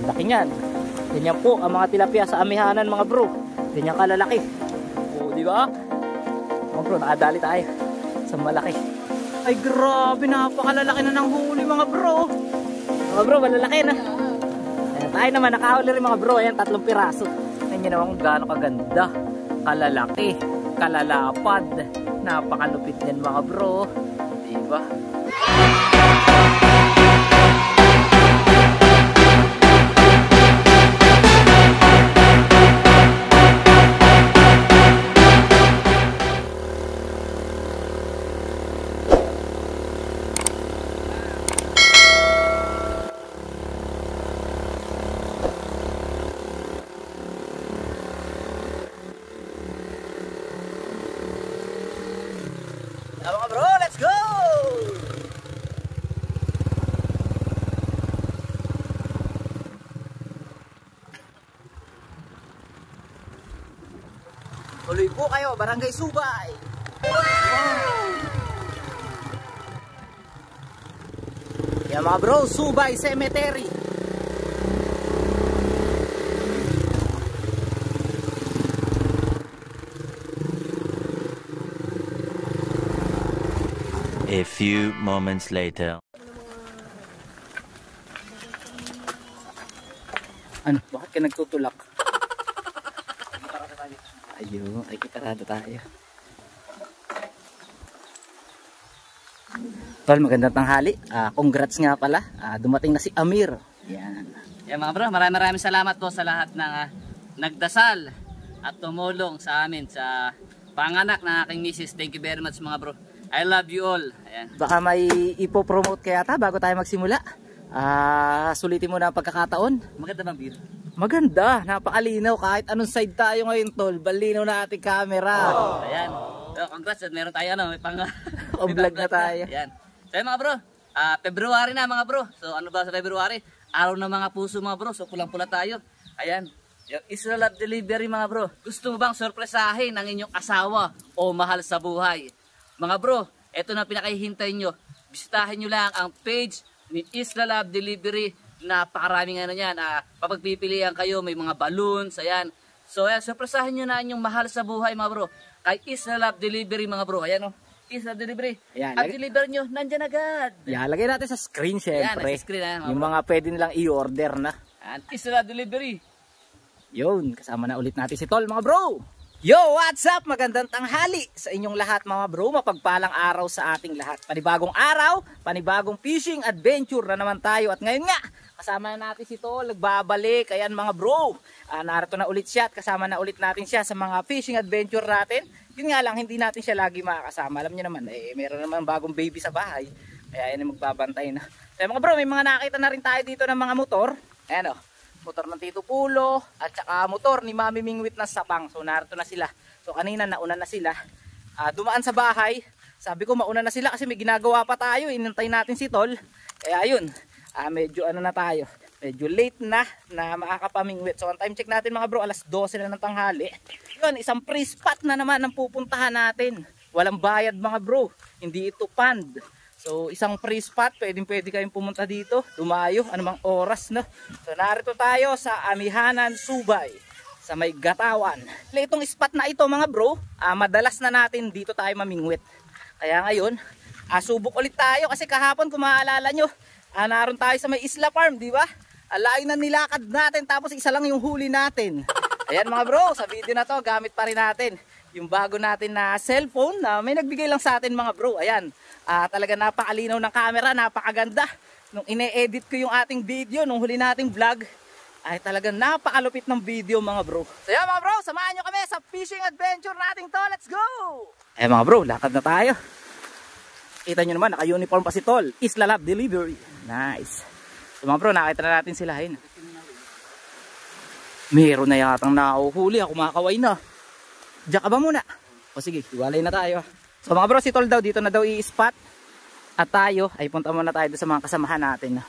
Laki niyan. Ganyan po ang mga tilapia sa amihanan mga bro. Ganyan kalalaki. O, di ba? Mga bro, nakadali tayo sa malaki. Ay grabe, napakalalaki na ng huli mga bro. Mga bro, malalaki na. Ayan, tayo naman nakahuli rin mga bro. Ayan, 3 piraso. Ayan nyo naman kung gaano kaganda, kalalaki, kalalapad. Napakalupit yan mga bro. Diba? Mga bro, let's go! Tuloy po kayo, Barangay Subay! Yan mga bro, Subay Cemetery! A few moments later. Ano? Bakit ka nagtutulak? Ayun, ay kitarado tayo. Tol, magandang tanghali. Congrats nga pala. Dumating na si Amir. Yan. Yan mga bro, maraming salamat po sa lahat ng nagdasal at tumulong sa amin sa panganak ng aking misis. Thank you very much mga bro. I love you all. Ayan. Baka may ipopromote kaya ta bago tayo magsimula. Sulitin mo na ang pagkakataon. Maganda bang beer? Maganda, napakalinaw. Kahit anong side tayo ngayon tol, balinaw na ating camera. Oh. Ayan. So, congrats at meron tayo may pang vlog na tayo. Ayan. So mga bro, February na mga bro. So ano ba sa February? Araw ng mga puso mga bro. So pulang-pula tayo. Ayan. Yung Isla Love Delivery mga bro. Gusto mo bang sorpresahin ang inyong asawa o mahal sa buhay? Mga bro, ito na pinakahihintay nyo. Bisitahin nyo lang ang page ni Isla Love Delivery. Napakaraming ano yan. Papagpipilian kayo, may mga balloons, ayan. So ayan, surpresahin nyo na yung mahal sa buhay mga bro. Kay Isla Love Delivery mga bro. Ayan o, Isla Delivery. Ayan, at deliver nyo, nandyan agad. Yan, lagay natin sa screen syempre. Ayan, sa screen, ayan, yung mga pwede nilang i-order na. Ayan, Isla Love Delivery. Yun, kasama na ulit natin si Tol mga bro. Yo, what's up? Magandang tanghali sa inyong lahat mga bro. Mapagpalang araw sa ating lahat. Panibagong araw, panibagong fishing adventure na naman tayo. At ngayon nga, kasama na natin si Tol, nagbabalik. Ayan mga bro, narito na ulit siya at kasama na ulit natin siya sa mga fishing adventure natin. Yun nga lang, hindi natin siya lagi makakasama. Alam niyo naman, meron naman bagong baby sa bahay. Kaya yan ang magbabantay na. Kaya mga bro, may mga nakita na rin tayo dito ng mga motor. Ayan o. Motor ng Tito Pulo at saka motor ni Mami Mingwit na Sapang. So narito na sila. So kanina nauna na sila. Dumaan sa bahay. Sabi ko mauna na sila kasi may ginagawa pa tayo. Inantay natin si Tol. Kaya ayun. Medyo ano na tayo. Medyo late na makakapamingwit. So ang time check natin mga bro, alas 12 na ng tanghali. Yun, isang free spot na naman ang pupuntahan natin. Walang bayad mga bro. Hindi ito pand. So isang free spot, pwede kayong pumunta dito, dumayo, anumang oras no. So narito tayo sa Amihanan, Subay, sa may Gatawan. Itong spot na ito mga bro, madalas na natin dito tayo mamingwit. Kaya ngayon, subok ulit tayo kasi kahapon kung maaalala nyo, naroon tayo sa may Isla Farm, di ba? Layo na nilakad natin tapos isa lang yung huli natin. Ayan mga bro, sa video na to gamit pa rin natin yung bago natin na cellphone na may nagbigay lang sa atin mga bro. Ayan. Talaga napakalinaw ng camera, napakaganda. Nung ine-edit ko yung ating video, nung huli nating vlog, ay talagang napakalupit ng video mga bro. So yan mga bro, samahan nyo kami sa fishing adventure nating to. Let's go! Eh mga bro, lakad na tayo. Kita nyo naman, naka-uniform pa si Tol. Isla Love Delivery. Nice. So mga bro, nakita na natin sila. Ayun. Meron na yatang nauhuli. Ako makakaway na. Diyan ka ba muna? O sige, iwalay na tayo. So mga bro, si Tol daw dito na daw i-spot. At tayo ay punta muna tayo sa mga kasamahan natin.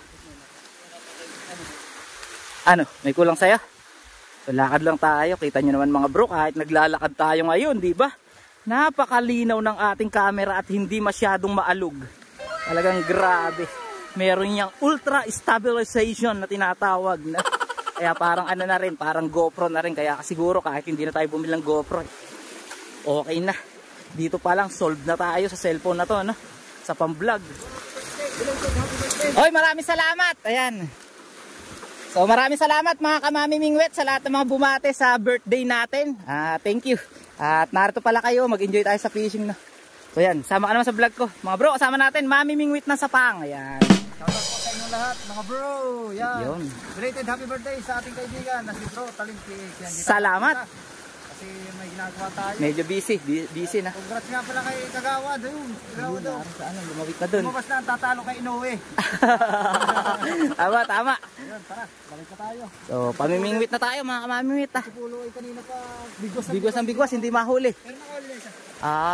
Ano, may kulang saya? So lakad lang tayo. Kita nyo naman mga bro, kahit naglalakad tayo ngayon, di ba? Napakalinaw ng ating camera at hindi masyadong maalog. Talagang grabe. Meron niyang ultra stabilization na tinatawag na. Kaya parang ano na rin, parang GoPro na rin. Kaya siguro kahit hindi na tayo bumili ng GoPro, okay na. Dito pa lang, solve na tayo sa cellphone na to, no? Sa pang-vlog. Oy, maraming salamat. Ayan. So maraming salamat mga Kamami Mingwit sa lahat ng mga bumate sa birthday natin. Thank you. At narito pala kayo, mag-enjoy tayo sa fishing na. So yan, sama ka naman sa vlog ko. Mga bro, kasama natin, Mami Mingwit na Sapang. Ayan. Shoutout po sa inyong lahat, mga bro. Yan. Yun. Belated happy birthday sa ating kaibigan na si Bro Talim PH. Yan, dito Salamat. kita. Kasi may ginagawa tayo. Medyo busy na. Congrats nga pala kay Kagawa doon. Kagawa doon. Lumawit na dun. Lumabas na ang tatalo kay Inoue. Tama. Yan, tara. Balik na tayo. So, pamimingwit na tayo mga Kamamingwit ha. Si Pulo ay kanina pa Bigwas ng bigwas, hindi mahuli. Pero nakawali na isa.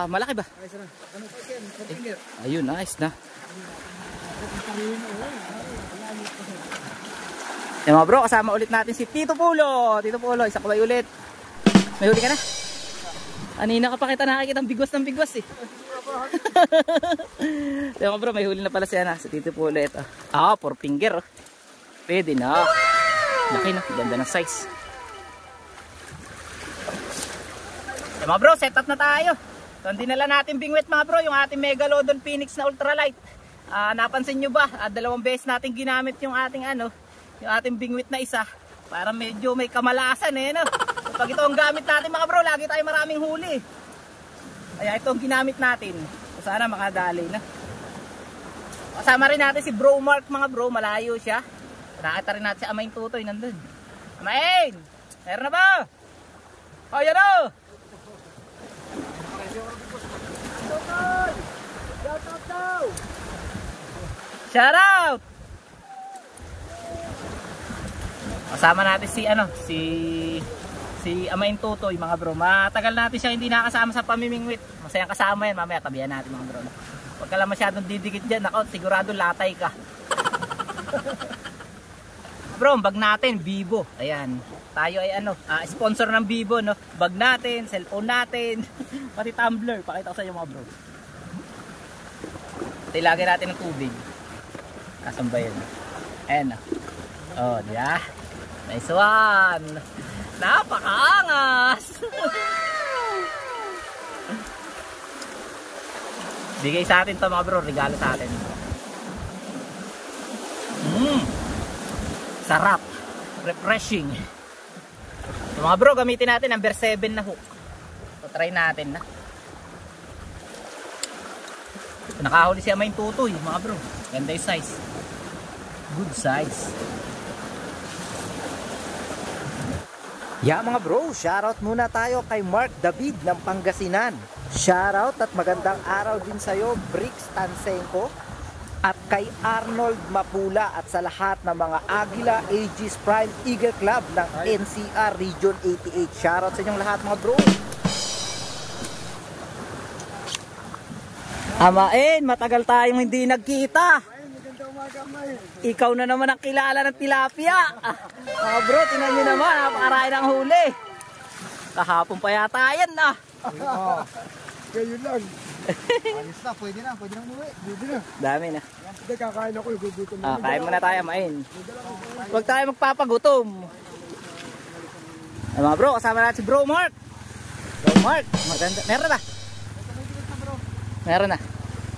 Malaki ba? Ay, sarang. Ano pa Ken? 4 finger. Ayun, nice na. Yan mga bro, kasama ulit natin si Tito Pulo. Tito Pulo, isa kabay ulit. May huli ka na? Kanina ka pa kita nakikita ng bigwas eh. Yan mga bro, may huli na pala siya si Tito Pulo ito. 4 finger. Pwede na. Laki na, ganda ng size. Yan mga bro, set up na tayo. So, dinala natin bingwit mga bro, yung ating Megalodon Phoenix na ultralight. Napansin nyo ba? 2 beses natin ginamit yung ating yung ating bingwit na isa para medyo may kamalasan no? So, pag ito ang gamit natin mga bro, lagi tayo maraming huli. Kaya ito ang ginamit natin. So, sana makadali na. Kasama rin natin si Bro Mark mga bro, malayo siya. Nakita rin natin si Amain Tutoy nandun. Amain! Meron na ba? Yan o! Shout out! Kasama natin si Amain Tutoy mga bro. Matagal natin siya hindi nakasama sa pamimingwit. Masayang kasama yan, mamaya tabihan natin mga bro. Huwag ka lang masyadong didikit dyan, ako sigurado latay ka. Bro, bag natin Vivo. Ayan. Tayo ay sponsor ng Vivo no. Bag natin, cellphone natin, pati tumbler. Pakita ko sa inyo mga bro. Ilagay natin ng tubig. Asan ba yun? Ayan o. Diba? Nice one. Napakaangas. Bigay sa atin to mga bro. Regalo sa atin. Sarap. Refreshing. So, mga bro, gamitin natin number 7 na hook. So, try natin na. Nakahuli si Amain Tutoy mga bro. Ganda yung size. Good size. Mga bro, shoutout muna tayo kay Mark David ng Pangasinan. Shoutout at magandang araw din sa'yo, Bricks Tansenko. At kay Arnold Mapula at sa lahat ng mga Agila Aegis Prime Eagle Club ng NCR Region 88. Shoutout sa inyong lahat mga bro. Amain, matagal tayong hindi nagkita. Ikaw na naman ang kilala ng tilapia. Mga bro, tinan nyo naman, napakarami ng huli. Kahapon pa yata yan Ngayon lang. Ayos na, pwede na umuwi. Pwede na. Dami na. Hindi, kakain ako, gugutom na. Kain muna tayo, Amain. Huwag tayo magpapagutom. Mga bro, kasama natin si Bro Mark. Bro Mark, maganda. Meron na. Meron na.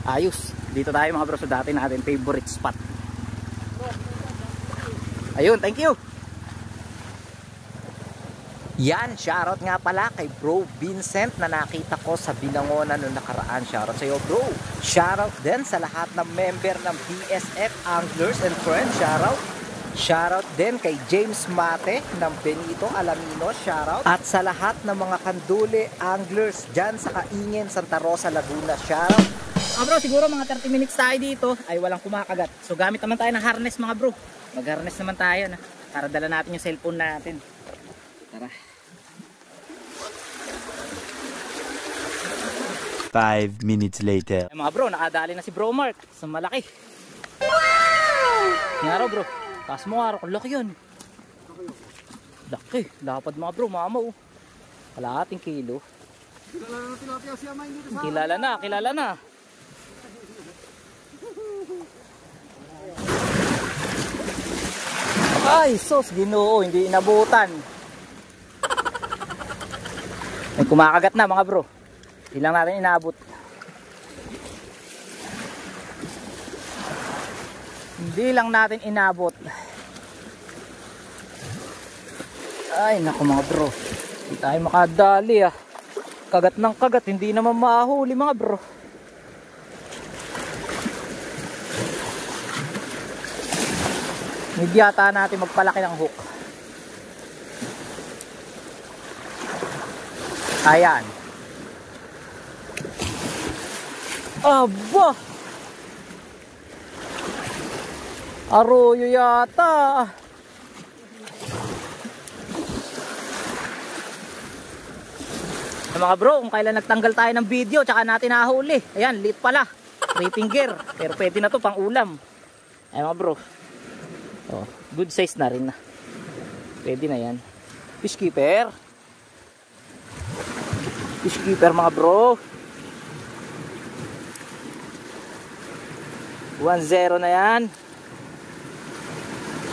Ayos. Dito tayo mga bro sa dati natin favorite spot. Ayun, thank you. Shoutout nga pala kay Bro Vincent na nakita ko sa Binangonan noong nakaraan. Shoutout sa iyo bro. Shoutout din sa lahat ng member ng BSF Anglers and Friends. Shoutout din kay James Mate ng Benito Alamino. Shoutout. At sa lahat ng mga Kandule Anglers dyan sa Kaingin, Santa Rosa, Laguna. Shoutout. Bro, siguro mga 30 minutes tayo dito ay walang kumakagat. So gamit naman tayo ng harness mga bro. Mag-harness naman tayo na para dala natin yung cellphone natin. Tara. 5 minutes later. Mga bro, nakadali na si Bro Mark sa malaki. Wow! Nga raw bro. Taas mo nga raw. Laki yun. Laki. Lapad mga bro. Mama oh. Kalahating kilo. Kilala na tilapia si Amain dito sa... Kilala na. Ay, sus, Ginoo, hindi inabutan. May kumakagat na mga bro. Hindi lang natin inabot. Hindi lang natin inabot. Ay, naku mga bro. Hindi tayo makadali ah. Kagat ng kagat, hindi naman mahuli mga bro. Hindi yata natin magpalaki ng hook. Ayan. Aba! Arroyo yata. Mga bro, kung kailan nagtanggal tayo ng video tsaka natin nahuli. Ayan, lit pala. 3 finger. Pero pwede na to pang ulam. Ayan mga bro. Oh, good size na rin na. Pwede na yan. Fish keeper. Fish keeper mga bro. 1-0 na yan.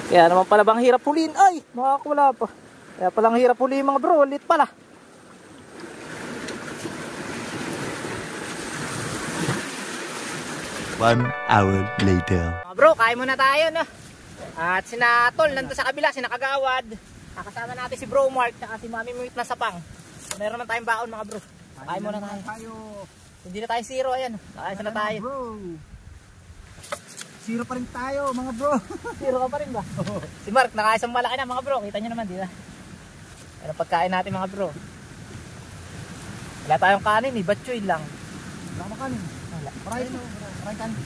Kaya naman pala bang hirap huliin. Ay, makakawala pa. Kaya palang hirap huliin mga bro. Lit pala. One hour later. Mga bro, kain muna tayo no. At sina Tol nandun sa kabila, sina Kagawad. Nakasama natin si Bro Mark at si Mami Muit na sapang. Meron naman tayong baon mga bro. Kain muna tayo. Hindi na tayo zero, ayan. Kain na tayo. Bro. Zero pa rin tayo mga bro. Zero ka pa rin ba? Si Mark nakaisang malaki na mga bro. Kita nyo naman, di ba? Pero pagkain natin mga bro. Wala tayong kanin, batchoy lang. Wala ka kanin. Wala. Maraming kanin.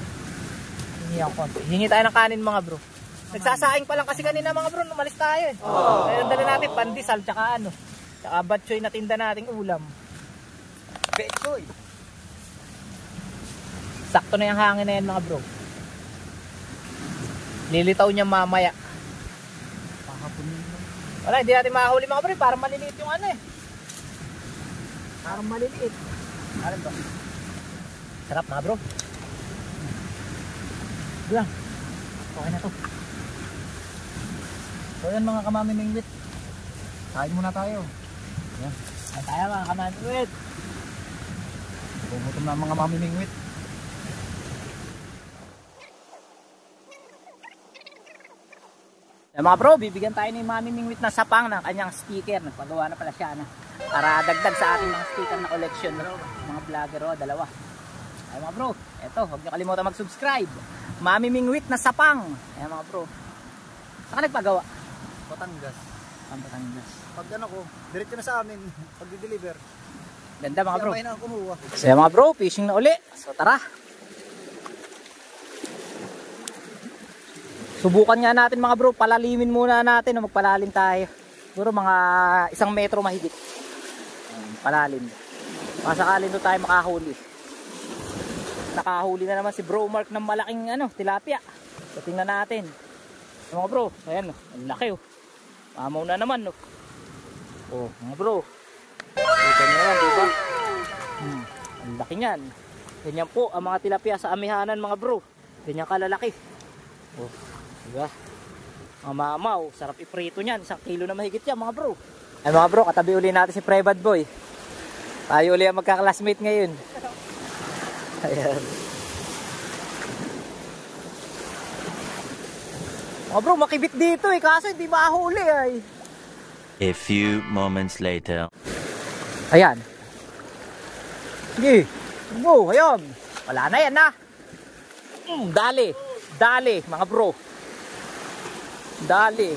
Hingi ako konti. Hingi tayo ng kanin mga bro. Nagsasaing pa lang kasi kanina mga bro, umalis tayo eh. Kaya dala natin pandesal tsaka ano. Tsaka batchoy na tinda nating ulam. Betsoy. Sakto na yung hangin na yan mga bro. Lilitaw niya mamaya. Wala, hindi natin makahuli mga bro. Parang maliliit yung ano eh. Parang maliliit. Alam ba? Sarap mga bro. Lang. Okay na to. So yan mga kamamimingwit. Kain muna tayo. Yan. Kain tayo mga kamamimingwit. Bumutom na ang mga mamimingwit. Yan mga bro, bibigyan tayo ni Mami Mingwit na sapang ng kanyang sticker. Nagpagawa na pala siya na. Para dagdag sa ating mga sticker na collection. Mga vlogger o, dalawa. Ay mga bro, eto, huwag niyo kalimutan mag-subscribe. Mami Mingwit na sapang. Ayan mga bro. Saan ka nagpagawa? Batangas. Batangas. Pag ano ko, diretso na sa amin. Pag di-deliver. Ganda mga bro. Kaya na kumuha. So yan mga bro, fishing na uli. So tara. Subukan nga natin mga bro, palalimin muna natin. Magpalalim tayo. Siguro mga 1 metro mahigit. Palalim. Masakalin doon tayo makahuli. Nakahuli na naman si Bro Mark ng malaking ano, tilapia. So tingnan natin. So, mga bro, ayan oh, ang laki oh. Mamaw na naman oh. Oh, mga bro. Kita nyo naman, diba? Ang laki niyan. Ganyan po ang mga tilapia sa amihanan mga bro. Ganyan kalalaki. Oh, diba? Mga mamaw, sarap iprito niyan. 1 kilo na mahigit yan mga bro. Ay mga bro, katabi uli natin si Prebad Boy. Tayo uli ang magka-classmate ngayon. Ayan. Mga bro, makibit dito eh. Kaso hindi mahuli ay. A few moments later. Ayan. Sige. Wow, ayan. Wala na yan na. Dali. Dali, mga bro. Dali.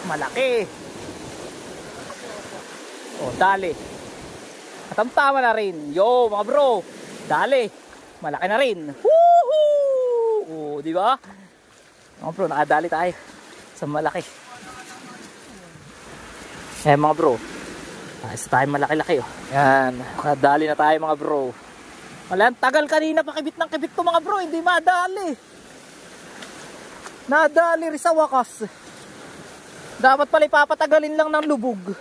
Malaki. Oh, dali. Katamtama na rin. Yo, mga bro. Dali. Malaki na rin. Woohoo! Oh, di ba? Mga bro, nakadali tayo sa malaki. Eh mga bro, isa tayo malaki-laki oh. Yan, nakadali na tayo mga bro. Wala, tagal kanina pakibit ng kibit to mga bro, hindi madali. Nadali rin sa wakas. Dapat pala ipapatagalin lang ng lubog.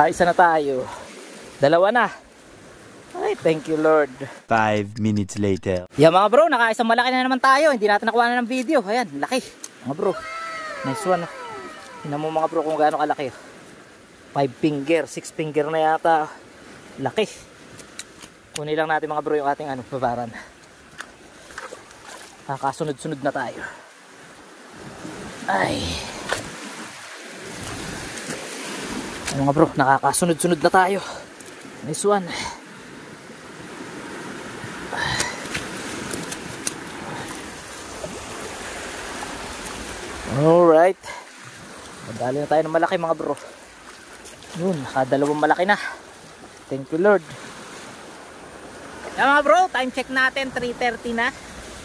Isa na tayo. 2 na. Ay, Thank you, Lord. 5 minutes later. Yeah mga bro, nakaisang malaki na naman tayo. Hindi natin nakuha na ng video. Ayan, laki. Mga bro, nice one. Tingnan mo mga bro kung gaano kalaki. 5 finger, 6 finger na yata. Laki. Kunin lang natin mga bro yung ating babaran. Kakasunod-sunod na tayo. Ay. Mga bro, nakakasunod-sunod na tayo. Nice one. Alright. Madali na tayo ng malaki mga bro. Yun, nakadalawang malaki na. Thank you Lord. Yan mga bro, time check natin 3:30 na.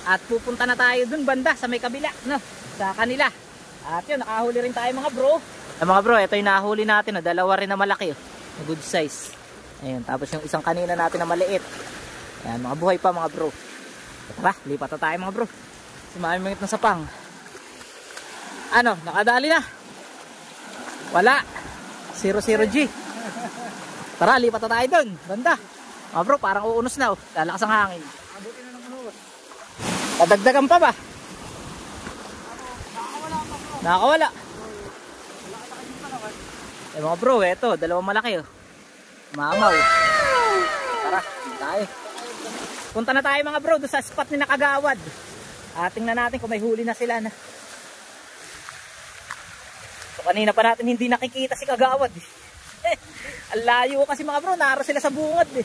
At pupunta na tayo dun banda sa may kabila, no? Sa kanila. At yun, nakahuli rin tayo mga bro. Yan mga bro, ito yung nahuli natin, no? Dalawa rin na malaki, na good size. Ayun, tapos yung isang kanina natin na maliit. Ayan, mga buhay pa mga bro. Tara, lipat na tayo mga bro. Sumamingit na sa pang. Ano, nakadali na. Wala. 00G. Tara, lipat na tayo dun. Banda. Mga bro, parang uunos na. Oh. Lalakas ang hangin. Abutin na ng unos. Dadagdagan pa ba? Nakakawala. Eh mga bro, eto. Dalawang malaki. Oh. Mamaw. Tara, tayo. Punta na tayo mga bro doon sa spot ni Nakagawad. Tingnan natin kung may huli na sila na. So kanina pa natin hindi nakikita si Kagawad eh. Ang layo kasi mga bro, naro sila sa bungad eh.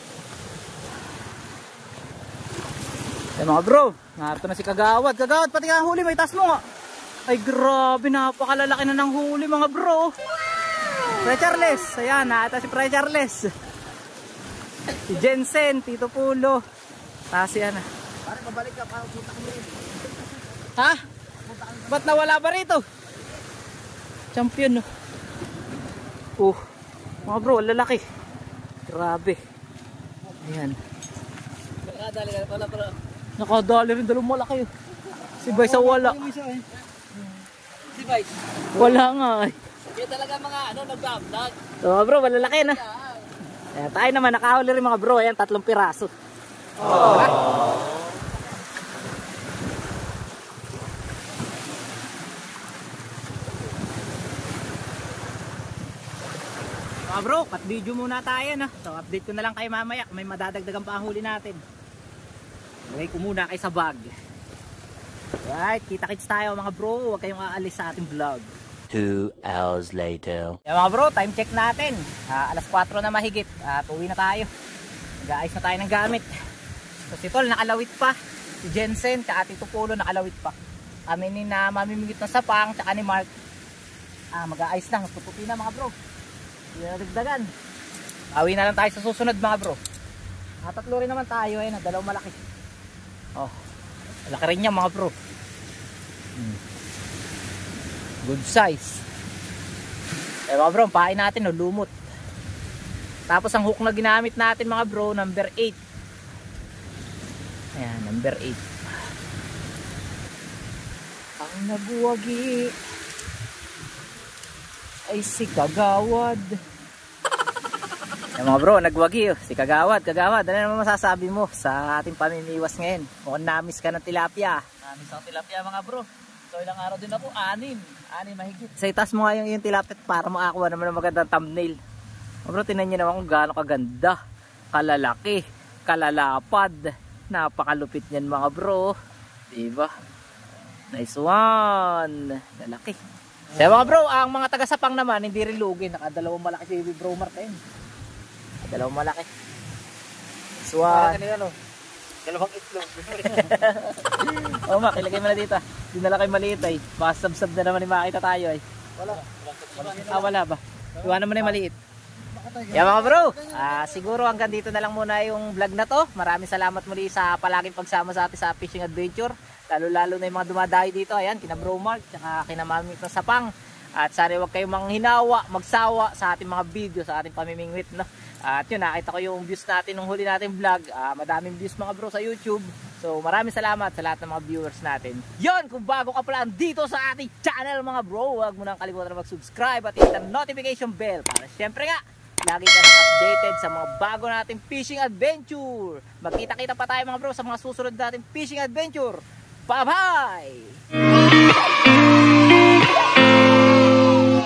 Mga bro, narito na si Kagawad. Kagawad, pati nga huli, may tas mo nga. Ay grabe, napakalalaki na ng huli mga bro. Pre Charles, ayan, naata si Pre Charles. Si Jensen, Tito Pulo. Tapos yan. Pare, pabalik ka, parang punta ka rin. Ha? Ba't nawala ba rito? Champion, no? Mga bro, lalaki. Grabe. Ayan. Nakadali ka pala bro. Nakadali rin, dalawang malaki. Si Vice wala. Si Vice. Wala nga eh. Kaya talaga mga nag-vlog. So mga bro, malalaki na. Ayan, tayo naman, nakahuli rin mga bro. Ayan, 3 piraso. Mga bro, cut video muna tayo na. So update ko na lang kayo mamaya. May madadagdagan pa ang huli natin. Lagay ko muna kayo sa bag. Right, kita-kits tayo mga bro. Huwag kayong aalis sa ating vlog. 2 hours later. Yan mga bro, time check natin. Alas 4 na mahigit. At uwi na tayo. Nag-aayos na tayo ng gamit. So si Tol nakalawit pa. Si Jensen, tsaka Tito Polo nakalawit pa. Aminin na mamimigit ng sapang, tsaka ni Mark. Mag-aayos lang, puputi na mga bro. Hindi na dagdagan. Awi na lang tayo sa susunod mga bro. 3 rin naman tayo, ayun, 2 malaki. Malaki rin yan mga bro. Good size. Mga bro, pain natin, lumot. Tapos ang hook na ginamit natin mga bro, number 8. Ayan, number 8. Ang nabuwagi ay si Kagawad. Yan mga bro, nagwagi si Kagawad. Kagawad, ano naman masasabi mo sa ating pamimiwas ngayon? Mukhang namis ka ng tilapia. Namis ang tilapia mga bro. So ilang araw din ako, 6 mahigit. Sa itas mo nga yung tilapia para makakuha naman ng magandang thumbnail. Mga bro, tinan nyo naman kung gaano kaganda, kalalaki, kalalapad. Napakalupit niyan mga bro. Diba? Nice one. Lalaki. Kaya mga bro, ang mga taga-Sapang naman hindi rin lugi. Nakadalawang malaki si Bro Martin. Dalawang malaki. Nice one. Dalawang itlog. Oo ma, ilagay mo na dito. Hindi na lang kayo maliit ay. Baka sab-sab na naman yung makita tayo ay. Wala ba? Iwanan mo na yung maliit. Yeah mga bro, siguro hanggang dito na lang muna yung vlog na to. Maraming salamat muli sa palaging pagsama sa atin sa fishing adventure. Lalo-lalo na yung mga dumadayo dito. Ayan, kina Bro Mark, tsaka kina Mami ng Sapang. At sana huwag kayong manghinawa, magsawa sa ating mga video, sa ating pamimingwit. No? At yun, nakita ko yung views natin nung huli natin vlog. Madaming views mga bro sa YouTube. So maraming salamat sa lahat ng mga viewers natin. Yun, kung bago ka pala dito sa ating channel mga bro, huwag mo nang kalimutan na mag-subscribe at hit ang notification bell para syempre nga lagi ka nang updated sa mga bago nating fishing adventure. Magkita-kita pa tayo mga bro sa mga susunod nating fishing adventure. Bye-bye!